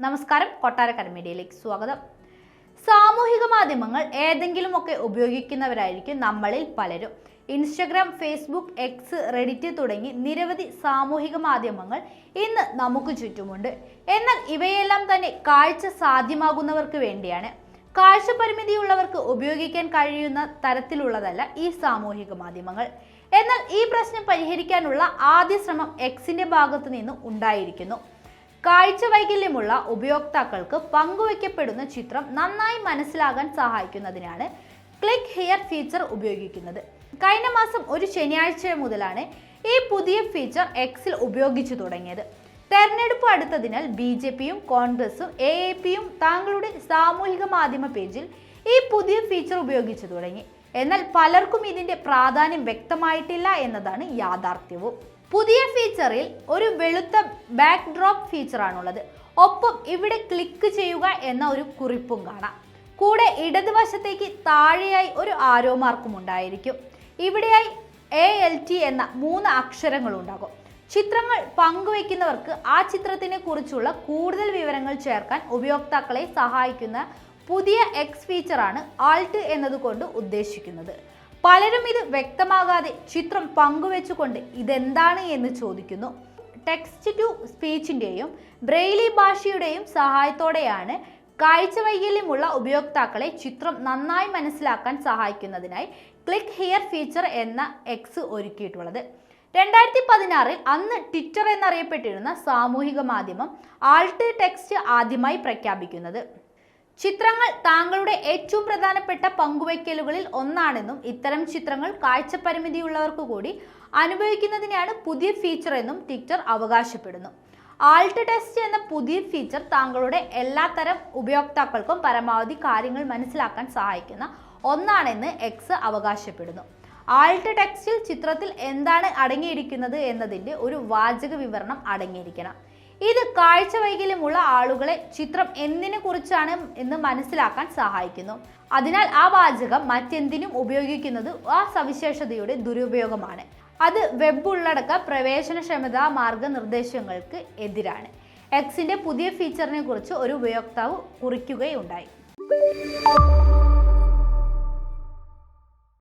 നമസ്കാരം, കൊട്ടാരക്കര മീഡിയയിലേക്ക് സ്വാഗതം. സാമൂഹിക മാധ്യമങ്ങൾ ഏതെങ്കിലുമൊക്കെ ഉപയോഗിക്കുന്നവരായിരിക്കും നമ്മളിൽ പലരും. ഇൻസ്റ്റഗ്രാം, ഫേസ്ബുക്ക്, എക്സ്, റെഡിറ്റ് തുടങ്ങി നിരവധി സാമൂഹിക മാധ്യമങ്ങൾ ഇന്ന് നമുക്ക് ചുറ്റുമുണ്ട്. എന്നാൽ ഇവയെല്ലാം തന്നെ കാഴ്ച സാധ്യമാകുന്നവർക്ക് വേണ്ടിയാണ്. കാഴ്ച പരിമിതിയുള്ളവർക്ക് ഉപയോഗിക്കാൻ കഴിയുന്ന തരത്തിലുള്ളതല്ല ഈ സാമൂഹിക മാധ്യമങ്ങൾ. എന്നാൽ ഈ പ്രശ്നം പരിഹരിക്കാനുള്ള ആദ്യ ശ്രമം എക്സിന്റെ ഭാഗത്തു നിന്നും ഉണ്ടായിരിക്കുന്നു. കാഴ്ച വൈകല്യമുള്ള ഉപയോക്താക്കൾക്ക് പങ്കുവയ്ക്കപ്പെടുന്ന ചിത്രം നന്നായി മനസ്സിലാകാൻ സഹായിക്കുന്നതിനാണ് ക്ലിക്ക് ഹിയർ ഫീച്ചർ ഉപയോഗിക്കുന്നത്. കഴിഞ്ഞ മാസം ഒരു ശനിയാഴ്ച മുതലാണ് ഈ പുതിയ ഫീച്ചർ എക്സിൽ ഉപയോഗിച്ചു തുടങ്ങിയത്. തെരഞ്ഞെടുപ്പ് അടുത്തതിനാൽ BJPയും കോൺഗ്രസും AAPയും തങ്ങളുടെ സാമൂഹിക മാധ്യമ പേജിൽ ഈ പുതിയ ഫീച്ചർ ഉപയോഗിച്ചു തുടങ്ങി. എന്നാൽ പലർക്കും ഇതിന്റെ പ്രാധാന്യം വ്യക്തമായിട്ടില്ല എന്നതാണ് യാഥാർത്ഥ്യവും. പുതിയ ഫീച്ചറിൽ ഒരു വെളുത്ത ബാക്ക് ഡ്രോപ്പ് ഫീച്ചറാണുള്ളത്. ഒപ്പം ഇവിടെ ക്ലിക്ക് ചെയ്യുക എന്ന ഒരു കുറിപ്പും കാണാം. കൂടെ ഇടതുവശത്തേക്ക് താഴെയായി ഒരു ആരോ മാർക്കും ഉണ്ടായിരിക്കും. ഇവിടെയായി ALT എന്ന 3 അക്ഷരങ്ങൾ ഉണ്ടാകും. ചിത്രങ്ങൾ പങ്കുവയ്ക്കുന്നവർക്ക് ആ ചിത്രത്തിനെ കുറിച്ചുള്ള കൂടുതൽ വിവരങ്ങൾ ചേർക്കാൻ ഉപയോക്താക്കളെ സഹായിക്കുന്ന പുതിയ എക്സ് ഫീച്ചറാണ് ആൾട്ട് എന്നതുകൊണ്ട് ഉദ്ദേശിക്കുന്നത്. പലരും ഇത് വ്യക്തമാകാതെ ചിത്രം പങ്കുവെച്ചുകൊണ്ട് ഇതെന്താണ് എന്ന് ചോദിക്കുന്നു. ടെക്സ്റ്റ് ടു സ്പീച്ചിന്റെയും ബ്രെയിലി ഭാഷയുടെയും സഹായത്തോടെയാണ് കാഴ്ച വൈകല്യമുള്ള ഉപയോക്താക്കളെ ചിത്രം നന്നായി മനസ്സിലാക്കാൻ സഹായിക്കുന്നതിനായി ക്ലിക്ക് ഹിയർ ഫീച്ചർ എന്ന എക്സ് ഒരുക്കിയിട്ടുള്ളത്. 2016 അന്ന് ട്വിറ്റർ എന്നറിയപ്പെട്ടിരുന്ന സാമൂഹിക മാധ്യമം ആൾട്ട് ടെക്സ്റ്റ് ആദ്യമായി പ്രഖ്യാപിക്കുന്നത്. ചിത്രങ്ങൾ താങ്കളുടെ ഏറ്റവും പ്രധാനപ്പെട്ട പങ്കുവയ്ക്കലുകളിൽ ഒന്നാണെന്നും ഇത്തരം ചിത്രങ്ങൾ കാഴ്ച പരിമിതിയുള്ളവർക്ക് കൂടി അനുഭവിക്കുന്നതിനാണ് പുതിയ ഫീച്ചർ എന്നും ട്വിറ്റർ അവകാശപ്പെടുന്നു. ആൾട്ട് ടെക്സ്റ്റ് എന്ന പുതിയ ഫീച്ചർ താങ്കളുടെ എല്ലാ തരം ഉപയോക്താക്കൾക്കും പരമാവധി കാര്യങ്ങൾ മനസ്സിലാക്കാൻ സഹായിക്കുന്ന ഒന്നാണെന്ന് എക്സ് അവകാശപ്പെടുന്നു. ആൾട്ട് ടെക്സ്റ്റിൽ ചിത്രത്തിൽ എന്താണ് അടങ്ങിയിരിക്കുന്നത് എന്നതിൻ്റെ ഒരു വാചക വിവരണം അടങ്ങിയിരിക്കണം. ഇത് കാഴ്ച വൈകല്യമുള്ള ആളുകളെ ചിത്രം എന്തിനെ കുറിച്ചാണ് എന്ന് മനസ്സിലാക്കാൻ സഹായിക്കുന്നു. അതിനാൽ ആ വാചകം മറ്റെന്തിനും ഉപയോഗിക്കുന്നത് ആ സവിശേഷതയുടെ ദുരുപയോഗമാണ്. അത് വെബ് ഉള്ളടക്ക പ്രവേശനക്ഷമതാ മാർഗനിർദ്ദേശങ്ങൾക്ക് എതിരാണ്. എക്സിന്റെ പുതിയ ഫീച്ചറിനെ കുറിച്ച് ഒരു ഉപയോക്താവ് കുറിക്കുകയുണ്ടായി.